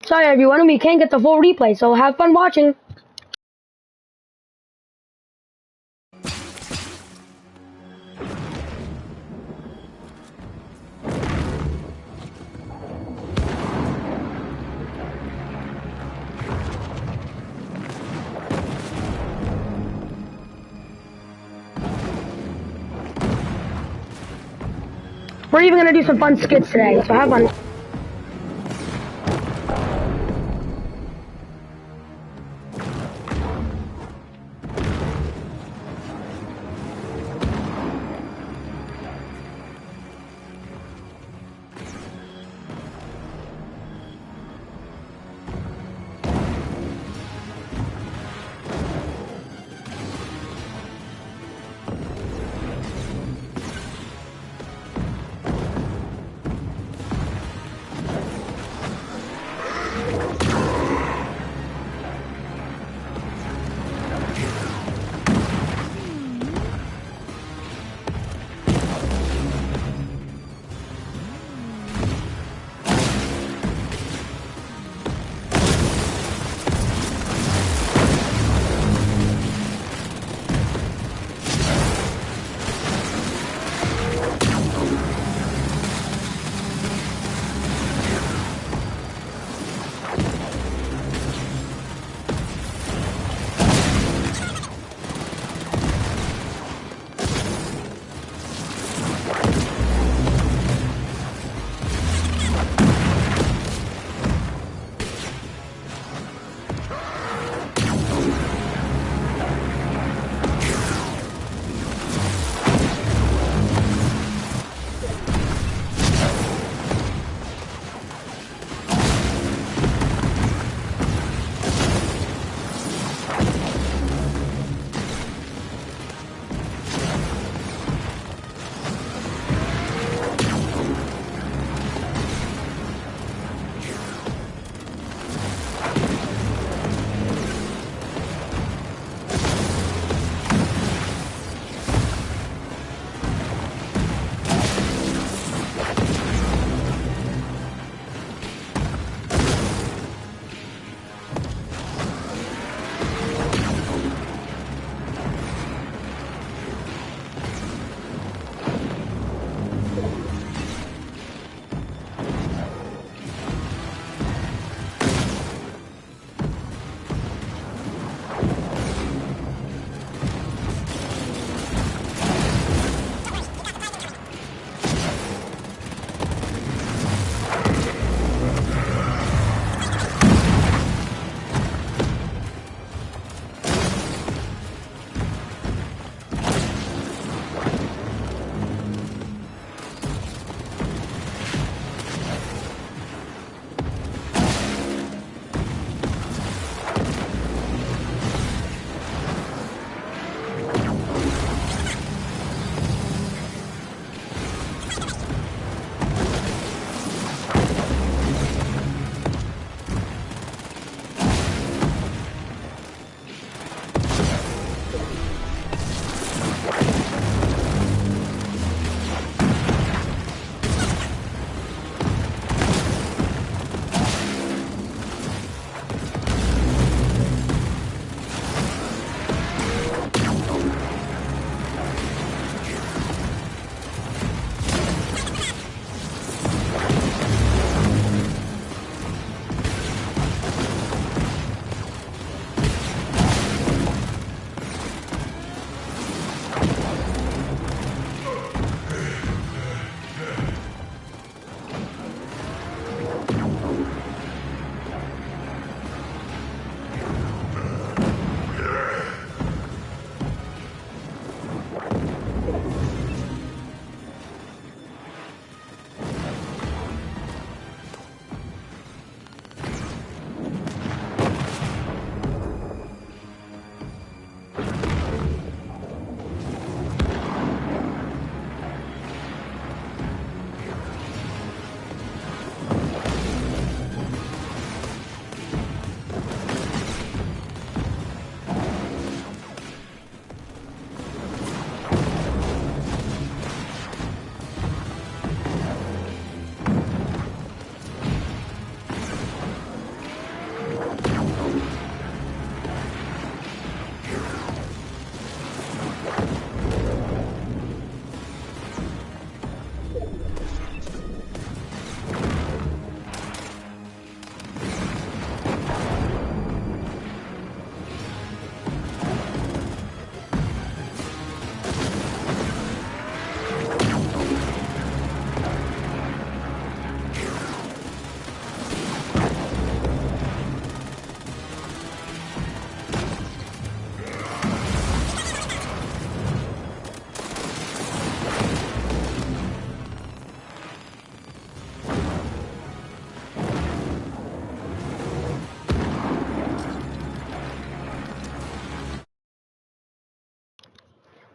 Sorry everyone, we can't get the full replay, so have fun watching. We're even gonna do some fun skits today, so have fun.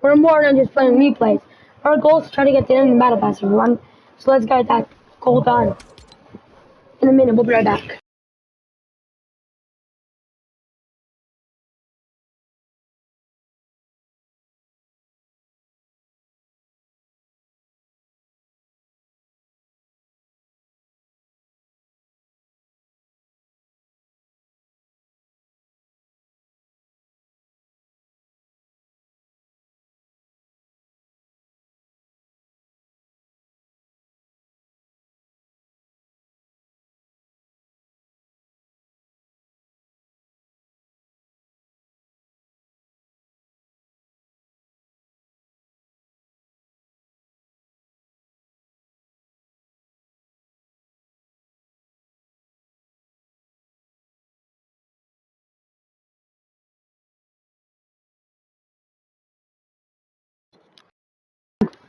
We're more than just playing replays. Our goal is to try to get the end of the battle pass, everyone. So let's get that goal done. In a minute, we'll be right back.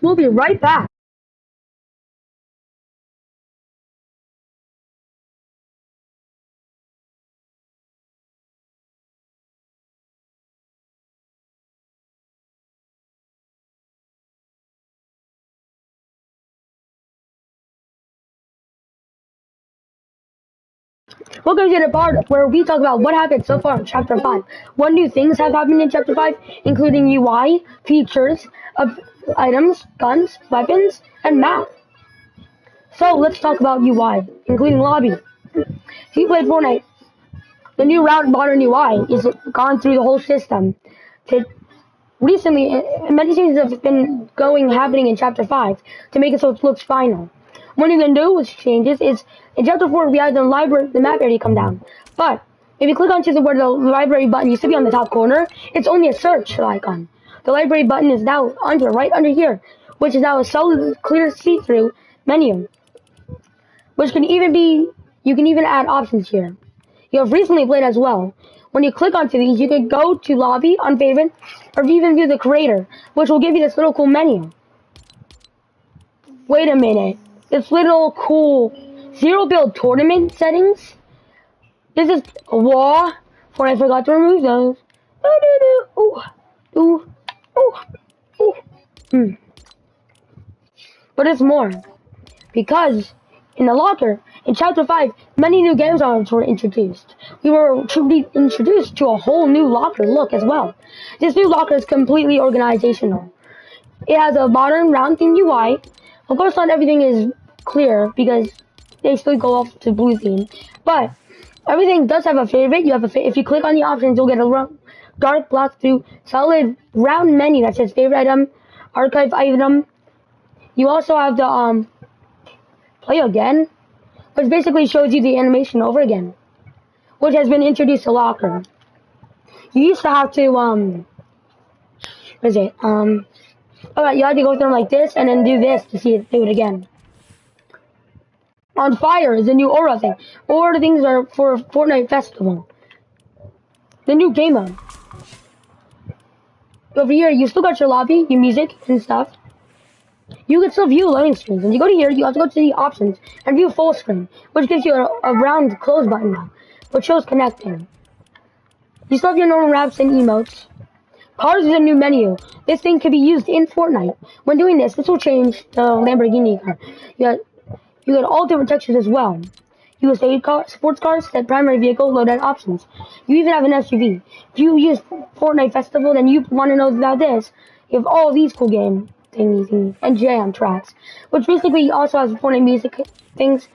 We'll be right back. Welcome to the part where we talk about what happened so far in Chapter 5. What new things have happened in Chapter 5, including UI, features of items, guns, weapons, and map. So let's talk about UI, including lobby. If you played Fortnite, the new round modern UI is gone through the whole system. Recently, many changes have been happening in Chapter 5 to make it so it looks final. One of the newest changes is in Chapter 4 we had the map area come down. But if you click onto where the library button used to be on the top corner, it's only a search icon. The library button is now right under here, which is now a solid, clear, see-through menu. Which can even be, you can even add options here. You have recently played as well. When you click onto these, you can go to lobby, unfavorite, or even view the creator, which will give you this little cool menu. Wait a minute. This little cool zero build tournament settings. This is a wall, for I forgot to remove those. Ooh, ooh, ooh, ooh. But it's more. Because in the locker, in Chapter 5, many new game zones were introduced. We were introduced to a whole new locker look as well. This new locker is completely organizational. It has a modern round theme UI. Of course, not everything is clear because they still go off to blue theme. But everything does have a favorite. If you click on the options, you'll get a dark block through solid round menu that says favorite item, archive item. You also have the play again, which basically shows you the animation over again, which has been introduced to locker. You used to have to what is it? Alright, you had to go through them like this and then do this to see it do it again. On fire is a new aura thing. Aura things are for Fortnite Festival. The new game mode. Over here, you still got your lobby, your music and stuff. You can still view loading screens. When you go to here, you have to go to the options and view full screen, which gives you a round close button now, which shows connecting. You still have your normal wraps and emotes. Cars is a new menu. This thing can be used in Fortnite. When doing this will change the Lamborghini car. You got all different textures as well. USA car, sports cars, set primary vehicle, loadout options. You even have an SUV. If you use Fortnite Festival, then you want to know about this. You have all these cool game thingies and jam tracks, which basically also has Fortnite music things.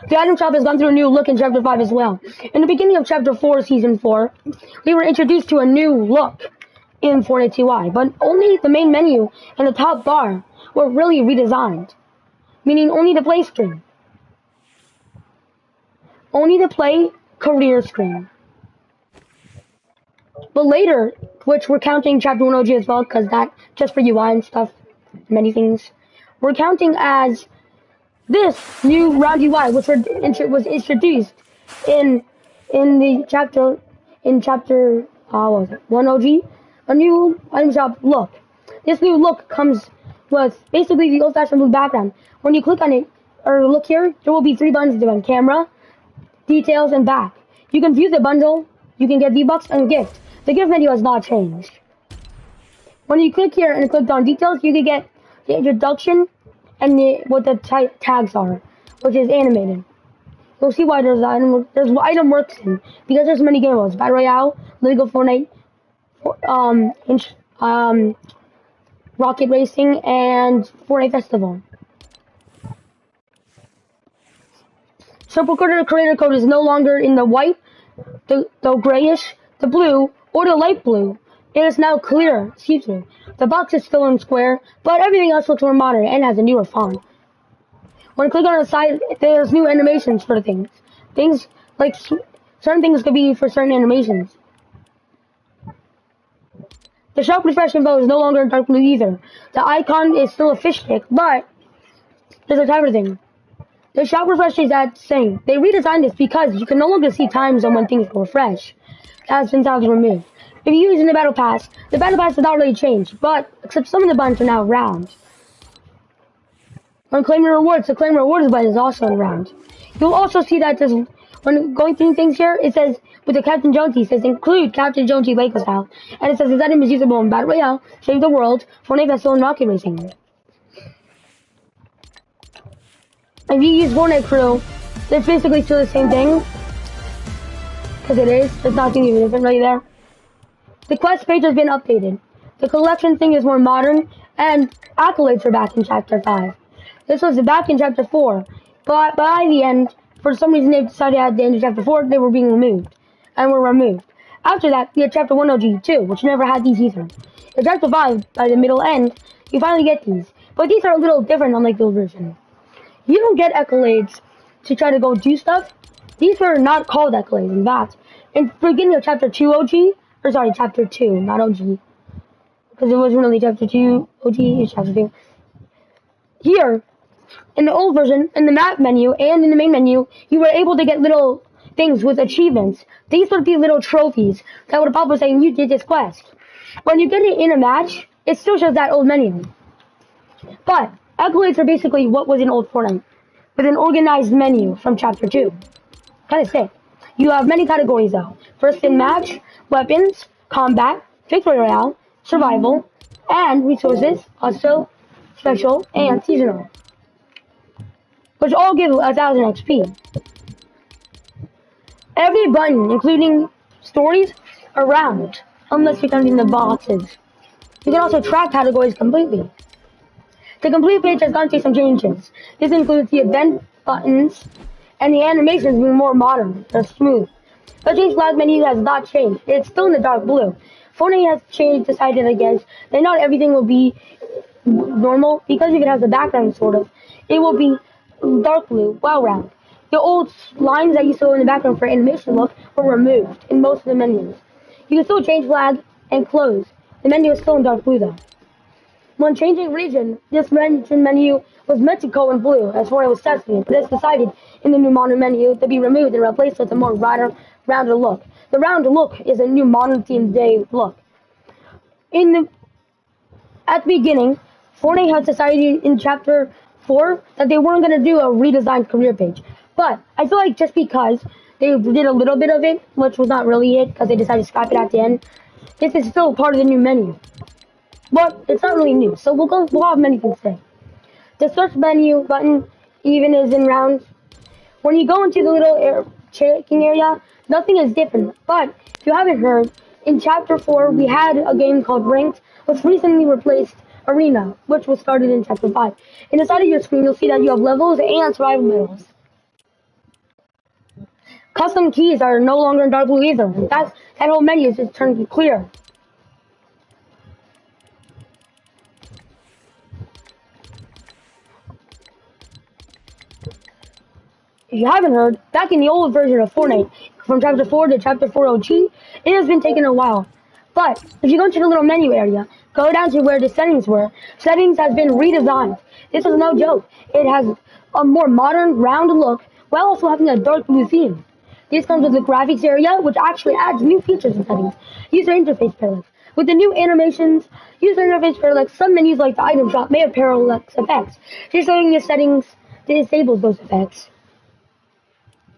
The item shop has gone through a new look in Chapter 5 as well. In the beginning of Chapter 4, Season 4, we were introduced to a new look in Fortnite UI, but only the main menu and the top bar were really redesigned, meaning only the play screen. Only the play career screen. But later, which we're counting Chapter 1 OG as well, because that, just for UI and stuff, many things, we're counting as this new round UI, which was introduced in chapter what was it, 1 OG, a new item shop look. This new look comes with basically the old-fashioned blue background. When you click on it or look here, there will be 3 buttons to on camera, details, and back. You can view the bundle you can get V-Bucks and gift. The gift menu has not changed. When you click here and click on details, you can get the introduction and what the tags are, which is animated. You'll see why there's item works in, because there's many game modes: Battle Royale, League of Fortnite, Rocket Racing, and Fortnite Festival. Simple creator code is no longer in the white, the grayish, the blue, or the light blue. It is now clear, see-through. The box is still in square, but everything else looks more modern and has a newer font. When you click on the side, there's new animations for things. Things like certain things could be for certain animations. The sharp refresh info is no longer in dark blue either. The icon is still a fish stick, but there's a timer thing. The sharp refresh is that same. They redesigned this because you can no longer see times on when things will refresh. That has been removed. If you're using the battle pass has not really changed, but except some of the buttons are now round. When claiming rewards, the claim rewards button is also round. You'll also see that when going through things here, it says with the Captain Jonesy, it says include Captain Jonesy Lego style, and it says this item is usable in Battle Royale, Save the World, Fortnite Festival, and Rocket Racing. If you use Fortnite Crew, it's basically still the same thing. Because it is. There's nothing even different right there. The quest page has been updated. The collection thing is more modern, and accolades are back in Chapter 5. This was back in Chapter 4, but by the end, for some reason they decided at the end of Chapter 4 they were being removed, and were removed. After that, we had Chapter 1 OG too, which never had these either. In Chapter 5, by the middle end, you finally get these, but these are a little different unlike the old version. You don't get accolades to try to go do stuff. These were not called accolades, in fact. In the beginning of Chapter 2 OG, or sorry, Chapter 2, not OG, because it wasn't really Chapter 2, OG is Chapter 2. Here, in the old version, in the map menu and in the main menu, you were able to get little things with achievements. These would be little trophies that would pop up saying you did this quest. When you get it in a match, it still shows that old menu. But accolades are basically what was in old Fortnite, with an organized menu from Chapter 2. Kinda sick. You have many categories though. First in match, weapons, combat, victory royale, survival, and resources, also special and seasonal, which all give 1,000 XP. Every button, including stories, are round, unless you're counting the boxes. You can also track categories completely. The complete page has gone through some changes. This includes the event buttons and the animations being more modern and smooth. The change flag menu has not changed. It's still in the dark blue. Fortnite has decided, I guess, that not everything will be normal, because if it has a background sort of, it will be dark blue, well round. The old lines that you saw in the background for animation look were removed in most of the menus. You can still change flag and close. The menu is still in dark blue though. When changing region, this region menu was meant to go in blue as Fortnite was testing it, but it's decided in the new modern menu to be removed and replaced with a more rounder look. The round look is a new modern themed day look. At the beginning, Fortnite had decided in Chapter 4 that they weren't going to do a redesigned career page. But I feel like just because they did a little bit of it, which was not really it, because they decided to scrap it at the end, this is still part of the new menu. But it's not really new, so we'll have many things to say. The search menu button even is in round. When you go into the little checking area, nothing is different. But if you haven't heard, in Chapter 4 we had a game called Ranked, which recently replaced Arena, which was started in Chapter 5. In the side of your screen, you'll see that you have levels and survival medals. Custom keys are no longer in dark blue either. That whole menu is just turned clear. If you haven't heard, back in the old version of Fortnite, from Chapter 4 to Chapter 4 OG, it has been taking a while. But if you go into the little menu area, go down to where the settings were. Settings has been redesigned. This is no joke. It has a more modern, round look, while also having a dark blue theme. This comes with the graphics area, which actually adds new features and settings. User interface parallax. With the new animations, user interface parallax, some menus like the item shop may have parallax effects. Just showing the settings to disable those effects.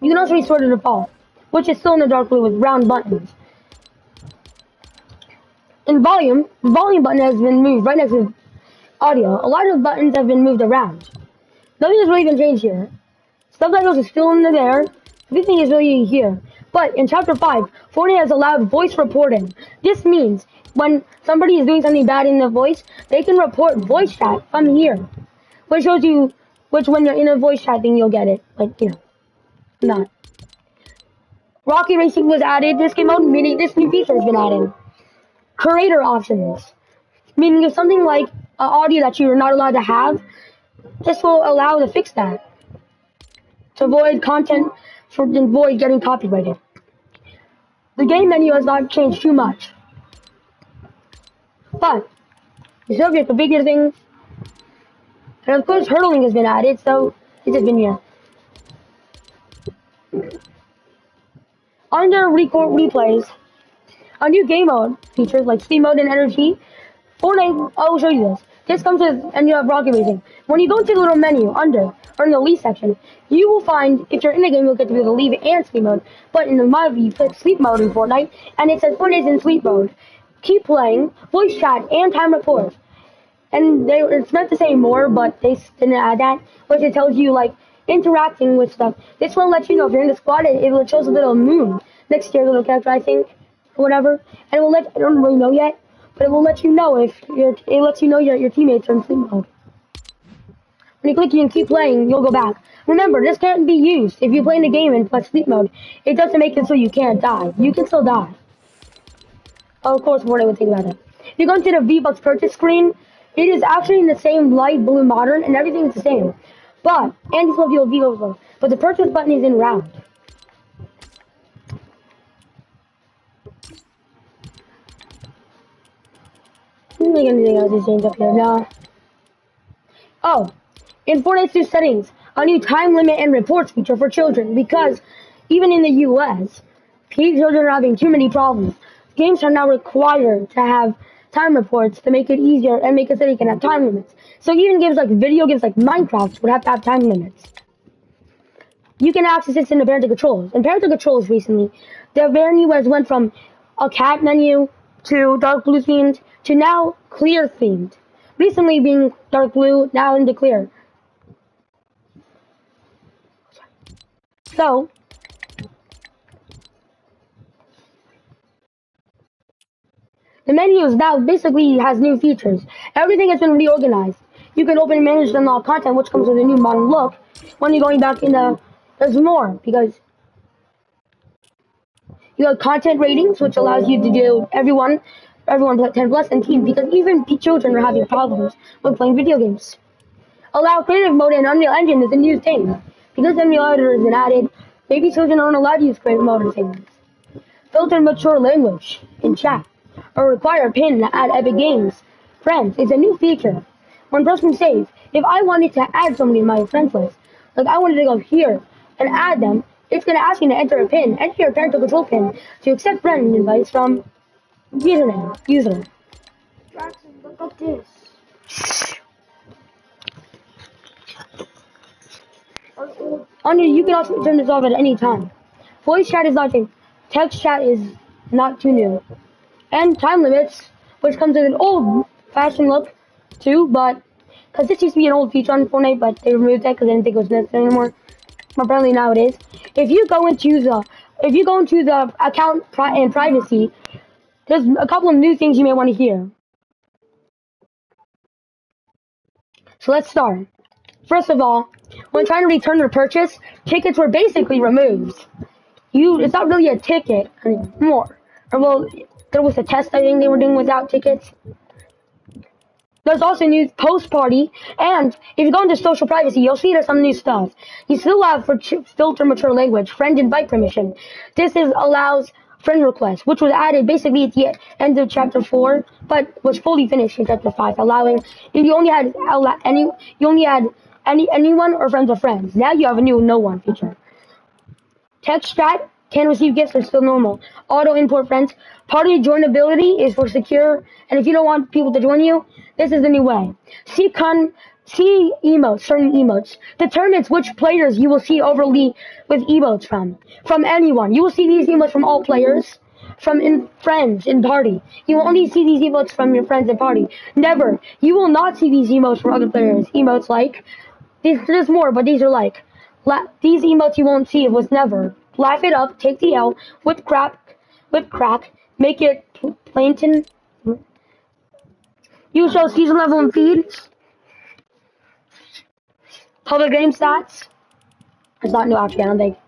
You can also restore to default. which is still in the dark blue with round buttons. In volume, the volume button has been moved right next to audio. A lot of buttons have been moved around. Nothing has really been changed here. Subtitles are still in there. Everything is really here. But in Chapter 5, Fortnite has allowed voice reporting. This means when somebody is doing something bad in the voice, they can report voice chat from here. Which shows you, when you're in a voice chat thing, you'll get it. Like, not. Rocky Racing was added. This came out, meaning this new feature has been added. Creator options. Meaning if something like audio that you're not allowed to have, this will allow to fix that. To avoid avoid getting copyrighted. The game menu has not changed too much. But, you still get the bigger things. And of course, hurdling has been added, so this has been here. Under record replays, a new game mode features like speed mode and energy. Fortnite, I will show you this. This comes with, and you have Rocket Racing. When you go into the little menu or in the leave section, you will find, if you're in the game, you'll get to be the leave and sleep mode. But in the my view, you click sleep mode in Fortnite, and it says Fortnite is in sleep mode. Keep playing, voice chat, and time report. And it's meant to say more, but they didn't add that, which it tells you, like, interacting with stuff. This will let you know if you're in the squad, it shows a little moon next to your little character, I think, or whatever. And it will I don't really know yet, but it will let you know if it lets you know your teammates are in sleep mode. When you click and keep playing, you'll go back. Remember, this can't be used if you play in the game in sleep mode. It doesn't make it so you can't die. You can still die. Oh, of course, Fortnite would think about it. If you go into the V-Bucks purchase screen, it is actually in the same light blue modern, and everything's the same. But, and it's will be V-Bucks, but the purchase button is in round. I don't think anything else is changed up here. No. Oh, in Fortnite's new settings, a new time limit and reports feature for children, because even in the US, children are having too many problems. Games are now required to have time reports to make it easier and make it so you can have time limits. So even video games like Minecraft would have to have time limits. You can access this in the parental controls. In parental controls recently, the menu went from a cat menu to dark blue themed to now clear themed. Recently being dark blue, now into clear. So, the menu is now basically has new features. Everything has been reorganized. You can open and manage and unlock content, which comes with a new modern look. When you're going back in there's more, because you have content ratings, which allows you to do everyone 10 plus and team, because even children are having problems with playing video games. Allow creative mode in Unreal Engine is a new thing. Because Unreal Editor has been added, maybe children aren't allowed to use creative mode and things. Filter mature language in chat, or require a pin at Epic Games. Friends, it's a new feature. When pressing save, if I wanted to add somebody in my friends list, like I wanted to go here and add them, it's going to ask you to enter a pin, enter your parental control pin to accept friend invites from user. Jackson, look at this. You can also turn this off at any time. Voice chat is not changed. Text chat is not too new. And time limits, which comes with an old-fashioned look too, but because this used to be an old feature on Fortnite, but they removed that because they didn't think it was necessary anymore. Apparently now it is. If you go into the account and privacy, there's a couple of new things you may want to hear. So let's start. First of all, when trying to return your purchase, tickets were basically removed. It's not really a ticket anymore. There was a test I think they were doing without tickets. There's also new post party, and if you go into social privacy, you'll see there's some new stuff. You still have for filter mature language, friend invite permission. This allows friend requests, which was added basically at the end of chapter 4, but was fully finished in chapter 5, allowing if you only had anyone or friends of friends. Now you have a new no one feature. Text chat can receive gifts are still normal. Auto import friends. Party joinability is for secure, and if you don't want people to join you, this is the new way. See See emotes, certain emotes, determines which players you will see overly with emotes from. From anyone. You will see these emotes from all players. From friends in party. You will only see these emotes from your friends in party. Never. You will not see these emotes from other players. Emotes like, there's more, but these are like, these emotes you won't see with never. Laugh it up, take the L, with crack, make it plainton. You show season level and feed. Public game stats. It's not new actually, I don't think.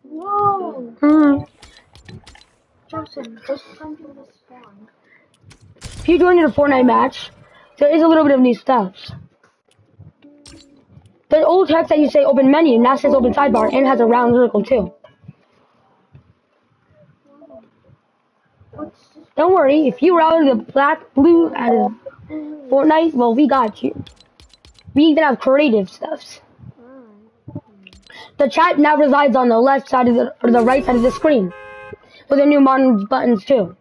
Whoa! Joseph, there's something to spawn. If you join in a Fortnite match, there is a little bit of new stuff. The old text that you say open menu now says open sidebar and has a round circle too. What's this? Don't worry, if you routed the black blue out of Fortnite, well we got you. We even have creative stuffs. The chat now resides on the left side of the right side of the screen. With the new modern buttons too.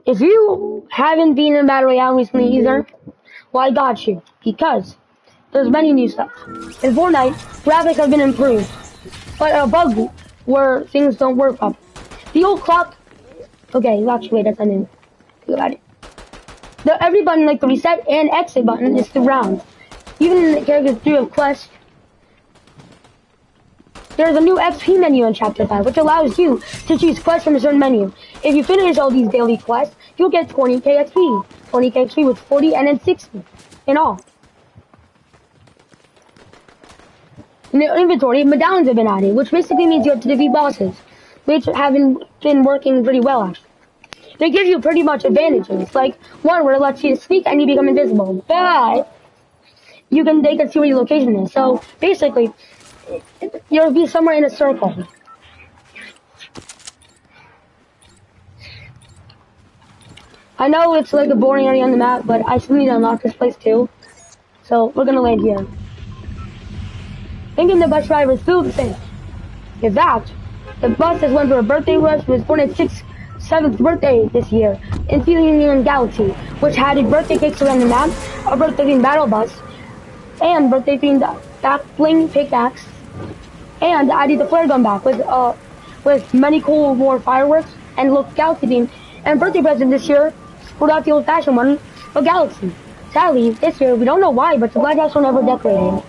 If you haven't been in Battle Royale recently either, well I got you. Because there's many new stuff. In Fortnite, graphics have been improved. But a bug where things don't work properly. The old clock. Okay, actually wait, that's not new. Think about it. Every button, like the reset and exit button, is still round. Even in the characters 3 of Quest, there's a new XP menu in Chapter 5, which allows you to choose quests from a certain menu. If you finish all these daily quests, you'll get 20k XP. 20k XP with 40 and then 60 in all. In the inventory, medallions have been added, which basically means you have to defeat bosses, which haven't been working pretty well actually. They give you pretty much advantages, like one where it lets you sneak and you become invisible, but they can see where your location is. So basically, you'll be somewhere in a circle. I know it's like a boring area on the map, but I still need to unlock this place too. So we're gonna land here. Thinking the bus driver is still the same. In fact, the bus has went for a birthday rush with Fortnite's 7th birthday this year in Feeling Galaxy, which had birthday cakes around the map, a birthday-themed battle bus, and birthday-themed back-bling pickaxe, and added the flare gun back with many cool more fireworks and look Galaxy theme. And birthday present this year pulled out the old-fashioned one, a Galaxy. Sadly, this year we don't know why, but the Black House were never decorated.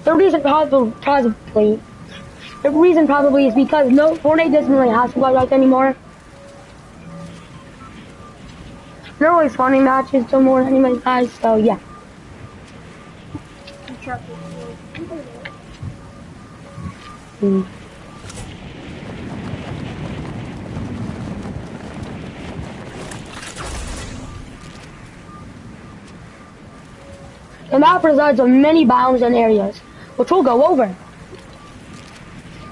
The reason probably is because no Fortnite doesn't really have supply drops anymore. They're always spawning matches till more anyway, guys. So yeah. The map resides on many biomes and areas, which we'll go over.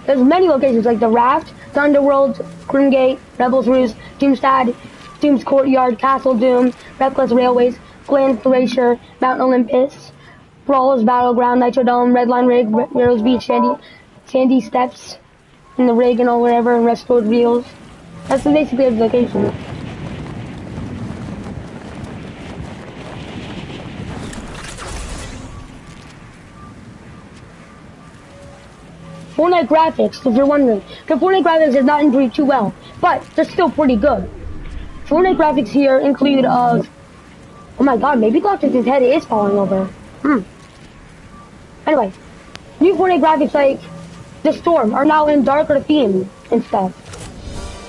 There's many locations like the Raft, the Underworld, Grimgate, Rebels Roost, Doomstad, Doom's Courtyard, Castle Doom, Reckless Railways, Glen Glacier, Mount Olympus, Brawl's Battleground, Nitro Dome, Redline Rig, Heroes Beach, Sandy Steps, and the Rig and all whatever, and Restored Reels. That's basically the location. Fortnite graphics, if you're wondering. The Fortnite graphics is not improved too well, but they're still pretty good. Fortnite graphics here include oh my god, maybe Galactus's head is falling over. Anyway, new Fortnite graphics like the Storm are now in darker theme and stuff.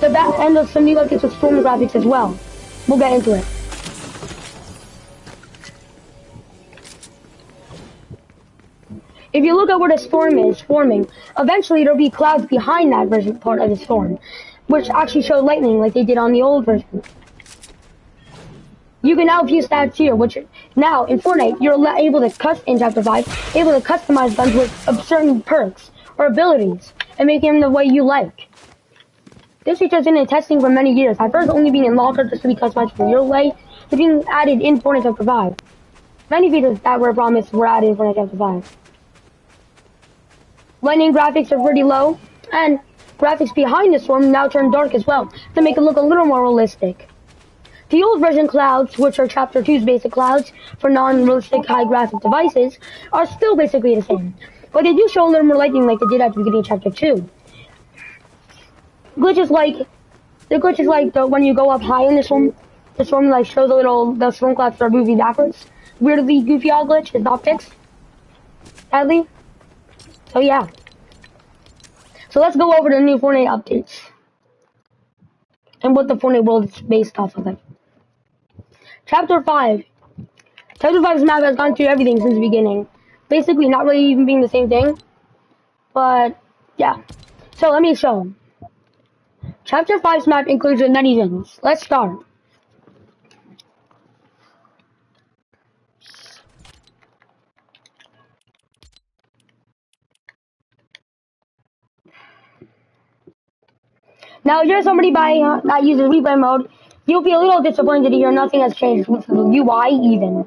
The back end of some new updates with Storm graphics as well. We'll get into it. If you look at where the storm is forming, eventually there'll be clouds behind that version part of the storm, which actually show lightning like they did on the old version. You can now view stats here, which now in Fortnite you're able to in Chapter 5, able to customize guns with certain perks or abilities and make them the way you like. This feature has been in testing for many years, at first only being in locker just to be customized for your way, to being added in Fortnite Chapter 5. Many features that were promised were added in Fortnite Chapter 5. Lightning graphics are pretty low. And graphics behind the storm now turn dark as well to make it look a little more realistic. The old version clouds, which are Chapter 2's basic clouds for non-realistic high graphic devices, are still basically the same. But they do show a little more lightning like they did at the beginning of Chapter 2. Glitches like when you go up high in the storm like shows the storm clouds are moving backwards. Weirdly goofy odd glitch is not fixed. Sadly. So yeah. So let's go over the new Fortnite updates. And what the Fortnite world is based off of it. Chapter 5. Chapter 5's map has gone through everything since the beginning. Basically not really even being the same thing. But yeah. So let me show them. Chapter 5's map includes many things. Let's start. Now, if you're somebody that uses replay mode, you'll be a little disappointed to hear nothing has changed with the UI even.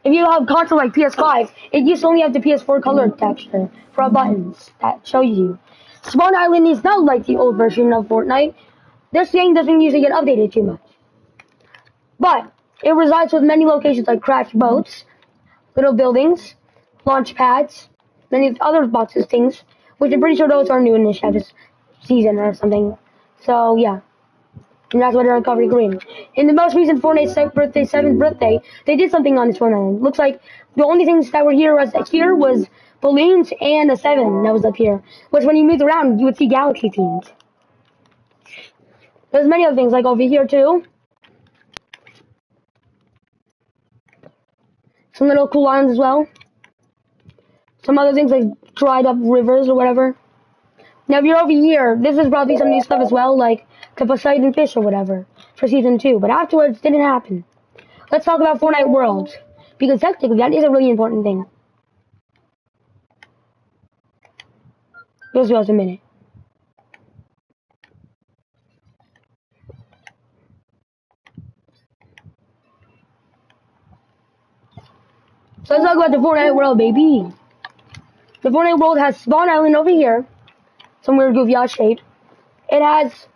If you have console like PS5, it used to only have the PS4 color texture for buttons that shows you. Spawn Island is not like the old version of Fortnite. This game doesn't usually get updated too much. But it resides with many locations like crashed boats, little buildings, launch pads, many other boxes things, which I'm pretty sure those are new in this season or something. So yeah. And that's why they're uncovering green. In the most recent Fortnite 7th birthday, they did something on this one island. Looks like the only things that were here was balloons and a 7 that was up here. Which when you moved around, you would see galaxy themes. There's many other things like over here too. Some little cool islands as well. Some other things like dried up rivers or whatever. Now if you're over here, this is probably some new stuff as well, like the Poseidon fish or whatever, for Season 2. But afterwards, didn't happen. Let's talk about Fortnite World. Because technically, that is a really important thing. Just give us a minute. So let's talk about the Fortnite World, baby. The Fortnite World has Spawn Island over here. Some weird goofy odd shape. It has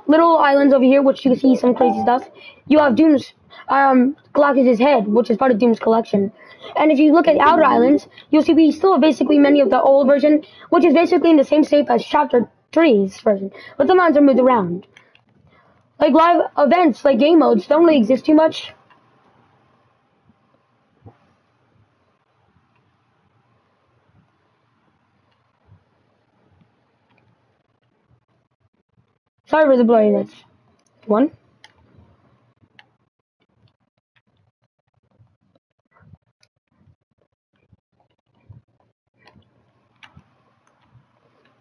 little islands over here, which you can see some crazy stuff. You have Doom's, Galactus' head, which is part of Doom's collection. And if you look at the outer islands, you'll see we still have basically many of the old version, which is basically in the same shape as Chapter 3's version, but the lines are moved around. Like live events, like game modes, don't really exist too much. Sorry for the blurriness. One.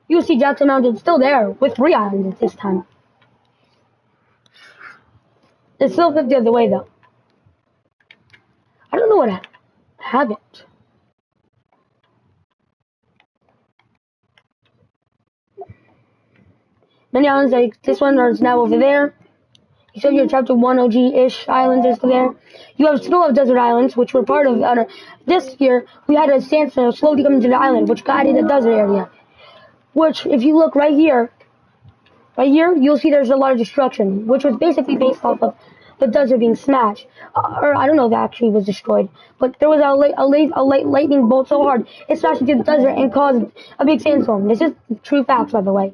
You see Jackson Mountain still there, with 3 islands at this time. It's still flipped the other way though. I don't know what I haven't. Many islands like this one are now over there. You said your Chapter 1 OG-ish islands is there. You still have desert islands, which were part of this year. We had a sandstone slowly coming to the island, which guided the desert area. Which, if you look right here, you'll see there's a lot of destruction, which was basically based off of the desert being smashed. Or I don't know if it actually was destroyed, but there was a lightning bolt so hard it smashed into the desert and caused a big sandstorm. This is true facts, by the way.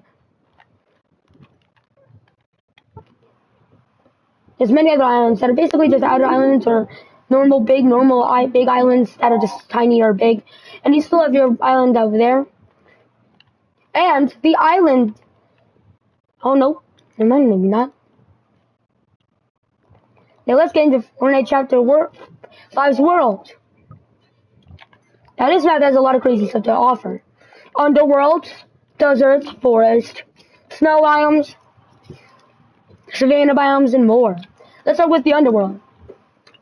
There's many other islands that are basically just outer islands or big islands that are just tiny or big. And you still have your island over there. And the island... Oh no, never mind, maybe not. Now let's get into Fortnite Chapter 5's world. Now this map has a lot of crazy stuff to offer. Underworld, deserts, forest, snow biomes, savanna biomes, and more. Let's start with the underworld.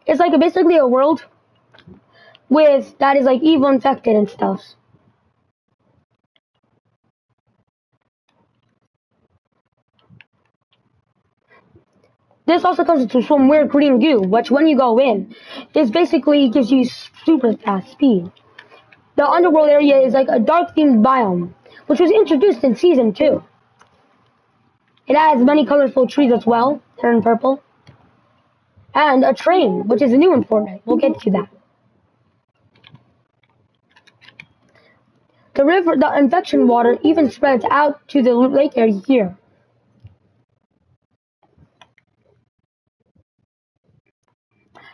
It's like basically a world that is like evil infected and stuff. This also comes into some weird green goo, which when you go in, this basically gives you super fast speed. The underworld area is like a dark themed biome, which was introduced in Season 2. It has many colorful trees as well, they're in purple. And a train, which is new in Fortnite. We'll get to that. The infection water even spreads out to the lake area here.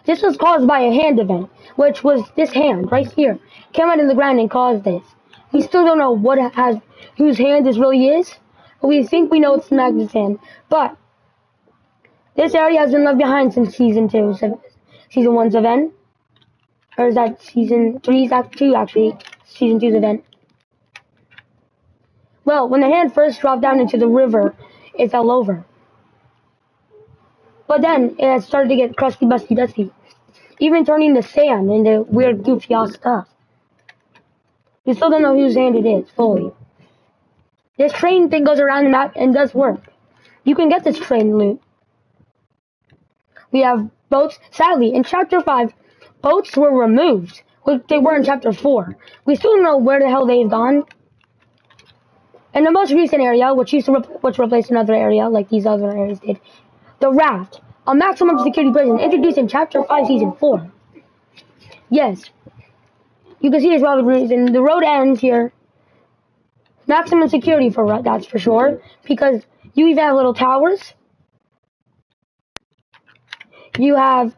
This was caused by a hand event, which was this hand right here. Came out of the ground and caused this. We still don't know whose hand this really is, but we think we know it's Magnus' hand. But this area has been left behind since Season 1's event. Or is that Season 3's Act 2 actually? Season 2's event. Well, when the hand first dropped down into the river, it fell over. But then it had started to get crusty, busty, dusty. Even turning the sand into weird, goofy ass stuff. We still don't know whose hand it is, fully. This train thing goes around the map and does work. You can get this train loot. We have boats. Sadly, in Chapter 5, boats were removed, which they were in Chapter 4. We still don't know where the hell they've gone. In the most recent area, which replaced another area, like these other areas did, the Raft, a maximum security prison introduced in Chapter 5, Season 4. Yes. You can see as well the reason. The road ends here. Maximum security for that's for sure, because you even have little towers. You have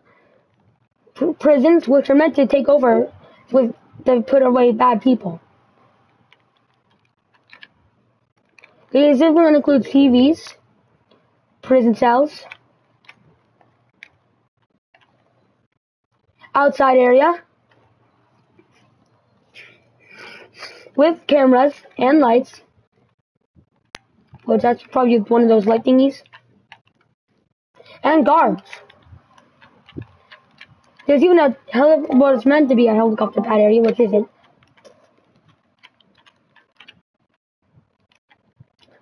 prisons, which are meant to take over to put away bad people. These even include TVs, prison cells, outside area with cameras and lights, which that's probably one of those light thingies, and guards. There's even what it's meant to be a helicopter pad area, which isn't.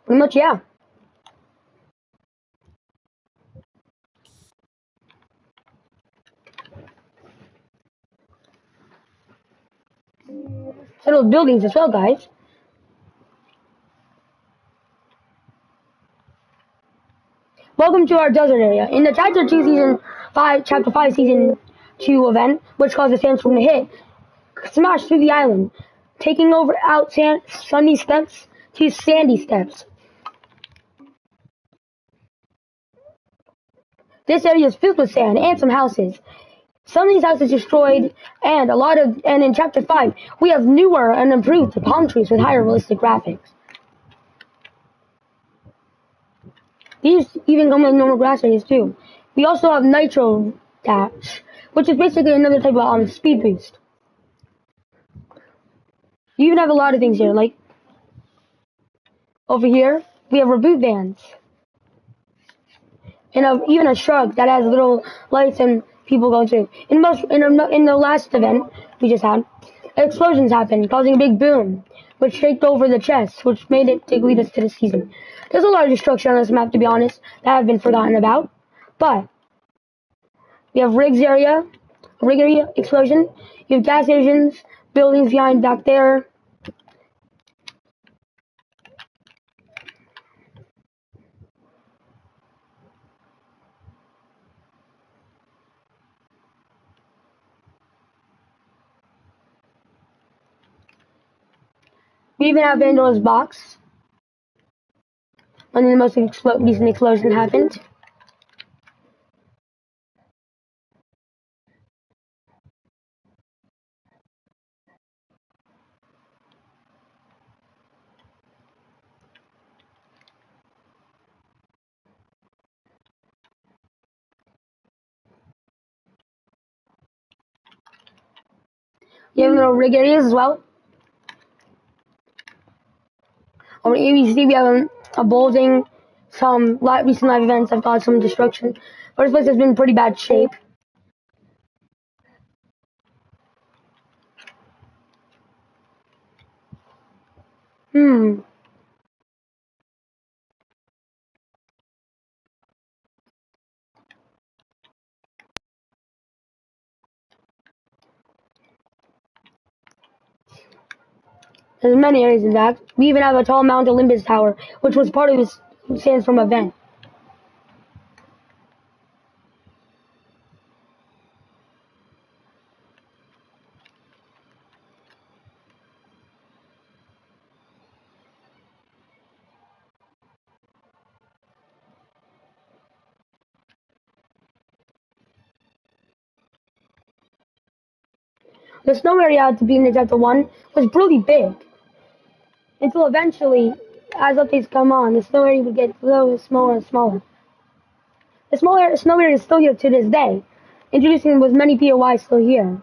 Pretty much, yeah. Little buildings as well, guys. Welcome to our desert area. In the Chapter 5 Season 2 event, which caused the sandstorm to hit, smashed through the island, taking over out sunny steps to sandy steps. This area is filled with sand and some houses. Some of these houses destroyed, and in Chapter 5, we have newer and improved palm trees with higher realistic graphics. These even come with normal grass areas too. We also have Nitro Dash, which is basically another type of speed boost. You even have a lot of things here, like over here, we have reboot vans. And even a truck that has little lights and people going through. In the last event we just had, explosions happened, causing a big boom, which shaked over the chest, which made it to lead us to the season. There's a lot of destruction on this map, to be honest, that have been forgotten about. But we have rig area explosion. You have gas stations, buildings behind back there. We even have Pandora's box. When the most recent explosion happened. You have little rig areas as well. On ABC, we have a boulding. Some recent live events have caused some destruction. But this place has been in pretty bad shape. There's many areas, in fact. We even have a tall Mount Olympus tower, which was part of this Sandstorm event. The snow area at the beginning of Chapter 1 was really big, until eventually, as updates come on, the snow area would get smaller and smaller. The snow area is still here to this day, introducing with many POIs still here.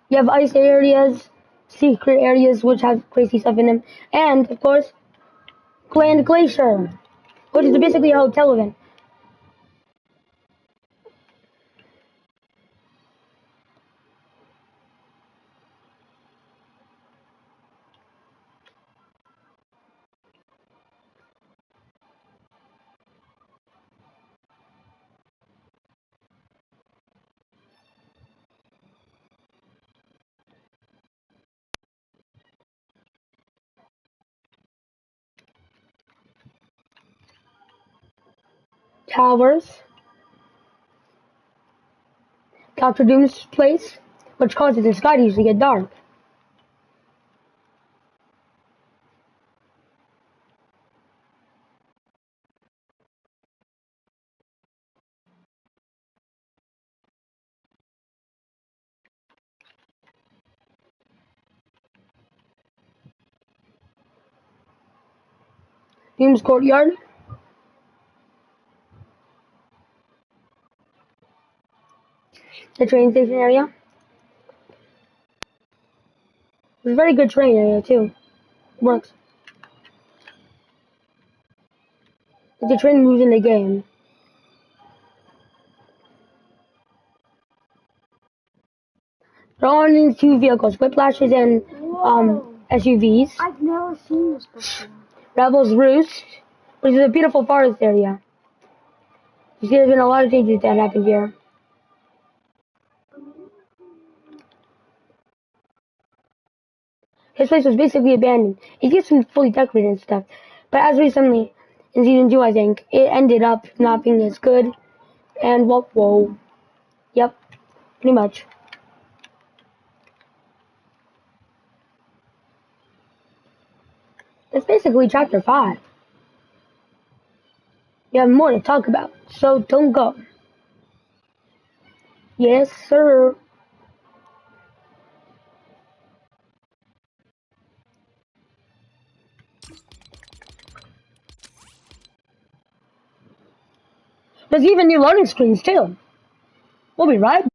You have ice areas, secret areas which have crazy stuff in them, and, of course, Grand Glacier, which is basically a hotel event. Towers, Dr. Doom's place, which causes the sky to usually get dark. Doom's courtyard, the train station area. It's a very good train area too. Works. If the train moves in the game. There are only two vehicles, Whiplashes and SUVs. I've never seen this before. Rebel's Roost, which is a beautiful forest area. You see, there's been a lot of changes that happened here. His place was basically abandoned. It used to be fully decorated and stuff, but as recently, in season 2, I think, it ended up not being as good. And whoa, yep, pretty much. That's basically chapter 5. You have more to talk about, so don't go. Yes, sir. There's even new loading screens too. We'll be right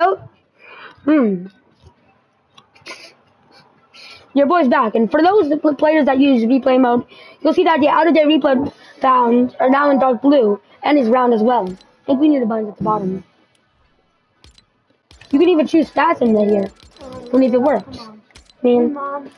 out. Your boy's back, and for those players that use replay mode, you'll see that the out-of-date replay bounds are now in dark blue, and is round as well. I think we need the buttons at the bottom. You can even choose stats in here, only if it works. I mean, Mom.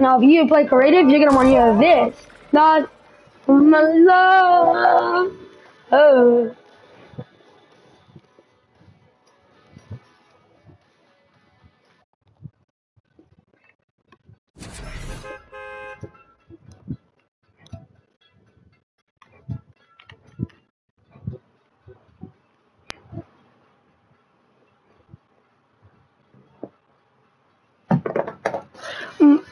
Now, if you play creative, you're gonna want to hear this. Not my love. Oh. Mm.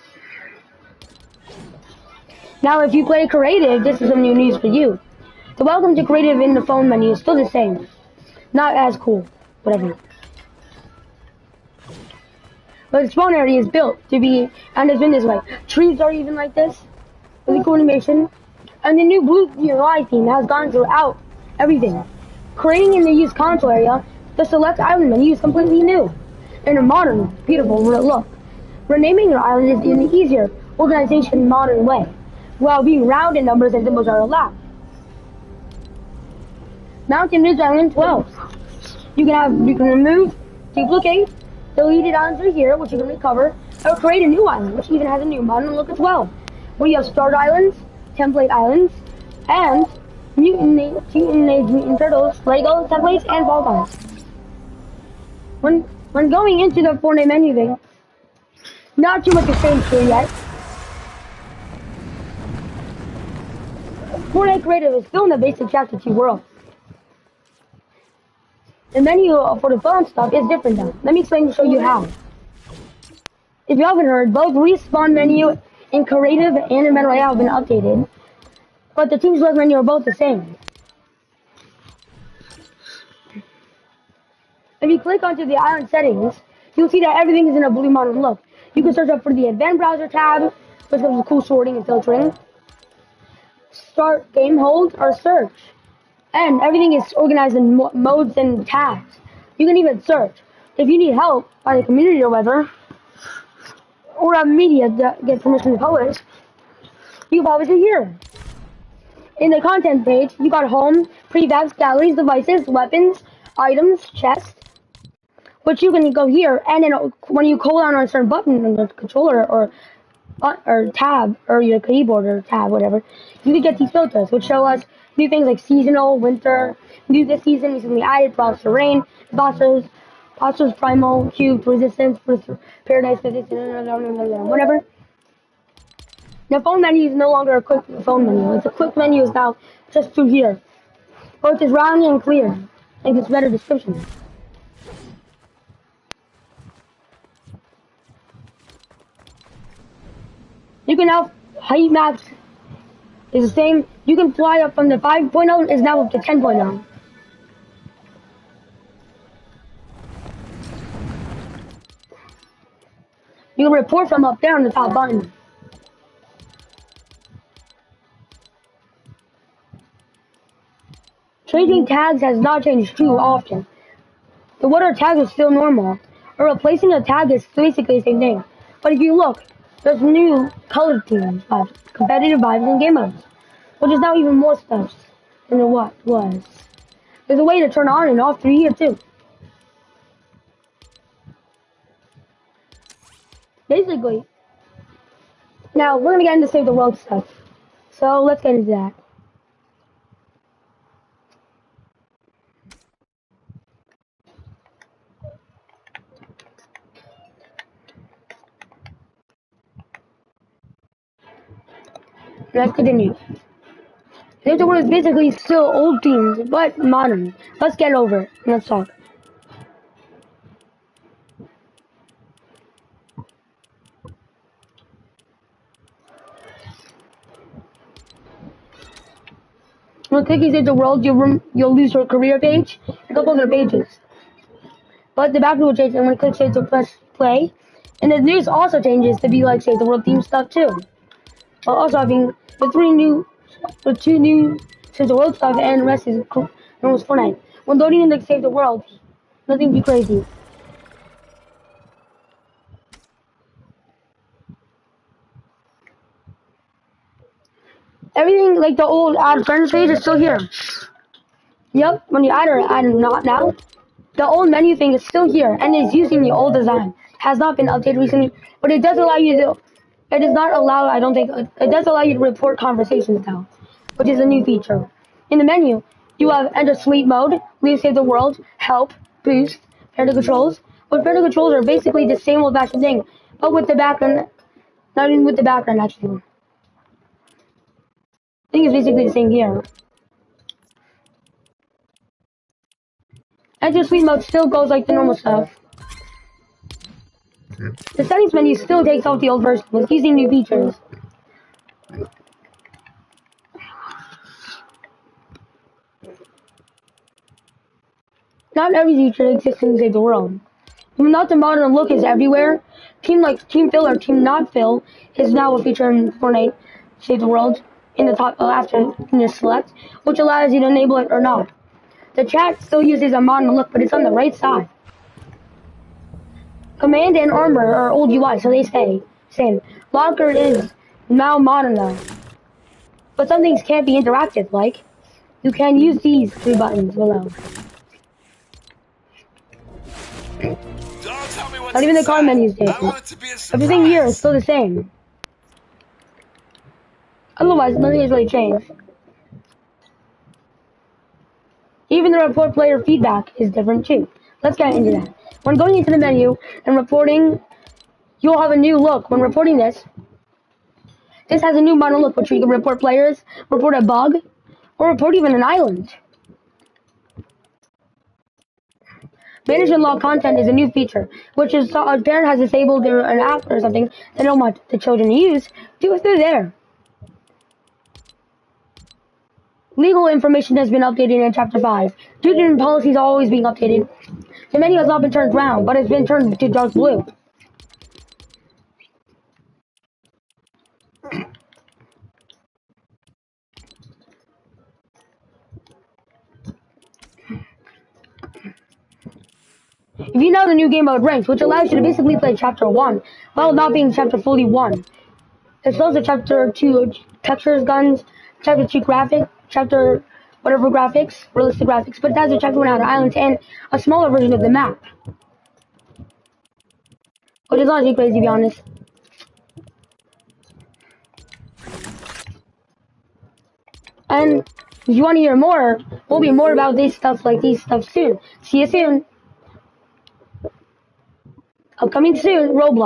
Now, if you play creative, this is some new news for you. The welcome to creative in the phone menu is still the same. Not as cool. Whatever. But its phone area is built to be, and it's been this way. Trees are even like this. Really cool animation. And the new blue UI theme has gone throughout everything. Creating in the use console area, the select island menu is completely new. In a modern, beautiful look. Renaming your island is in an easier, organization, modern way, while being round in numbers and symbols are allowed. Mountain Ridge Island 12. You can remove, duplicate, deleted islands right here, which you can recover, or create a new island, which even has a new modern look as well. Where you have start islands, template islands, and mutant turtles, Lego templates, and polygons. When going into the Fortnite menu thing, not too much to change here yet. Fortnite Creative is still in the basic Chapter 2 world. The menu for the phone stuff is different now. Let me explain to show you how. If you haven't heard, both respawn menu in Creative and in Battle Royale have been updated, but the Team Select menu are both the same. If you click onto the island settings, you'll see that everything is in a blue modern look. You can search up for the Advanced Browser tab, which comes with cool sorting and filtering. Start, game hold, or search. And everything is organized in modes and tabs. You can even search. If you need help by the community or whatever, or have media that get permission to publish, you can publish it here. In the content page, you got home, prefabs, galleries, devices, weapons, items, chest, which you can go here, and then when you hold down on a certain button on the controller or tab or your keyboard or tab, whatever, you can get these filters, which show us new things like seasonal, winter, new this season, recently added, props terrain, monsters, primal, cubed, resistance, paradise, whatever. The phone menu is no longer a quick phone menu. It's a quick menu is now just through here. Both is round and clear, and gets better description. You can now height maps is the same. You can fly up from the 5.0 is now up to 10.0. You can report from up there on the top button. Changing tags has not changed too often. The water tag is still normal, or replacing a tag is basically the same thing. But if you look, there's new color themes, competitive vibes, and game modes, which is now even more stuff than what was. There's a way to turn on and off through here too. Basically, now we're gonna get into Save the World stuff. So let's get into that. Let's continue. Save the World is basically still old themes, but modern. Let's get over it. Let's talk. When clicking Save the World, you'll lose your career page, a couple other pages. But the background will change, and when you click Save to press play, and the news also changes to be like Save the World theme stuff too. While also having the two new Save the World stuff, and the rest is normal Fortnite. When loading in the Save the World, nothing too crazy. Everything like the old add friends page is still here. Yep, when you add or add not now, the old menu thing is still here and is using the old design. Has not been updated recently, but it does allow you to It does not allow, I don't think, it does allow you to report conversations now, which is a new feature. In the menu, you have enter sleep mode, leave save the world, help, boost, parental controls. But parental controls are basically the same old fashioned thing, but with the background, not even with the background actually. I think it's basically the same here. Enter sleep mode still goes like the normal stuff. The settings menu still takes off the old version with using new features. Not every feature exists in Save the World. Even though the modern look is everywhere, Team Fill or Team Not Fill is now a feature in Fortnite Save the World in the top after in the select, which allows you to enable it or not. The chat still uses a modern look, but it's on the right side. Command and Armor are old UI, so they stay same. Locker is now modern though. But some things can't be interactive, like you can use these three buttons below. Not even the car menus did. Everything here is still the same. Otherwise, nothing has really changed. Even the report player feedback is different too. Let's get into that. When going into the menu and reporting, you'll have a new look. When reporting this has a new modern look, which you can report players, report a bug, or report even an island. Manage and log content is a new feature, which is a parent has disabled an app or something they don't want the children to use. Do it through there. Legal information has been updated in Chapter 5. Student policies are always being updated. The menu has not been turned brown, but it's been turned to dark blue. If you know the new game mode ranks, which allows you to basically play Chapter 1, while not being Chapter fully 1. It's also Chapter 2 textures, guns, Chapter 2 graphic, Chapter whatever graphics, realistic graphics, but it has a Chapter 1 outer islands and a smaller version of the map. Which is honestly crazy to be honest. And if you want to hear more, we'll be more about these stuff like these stuff soon. See you soon. Upcoming soon, Roblox.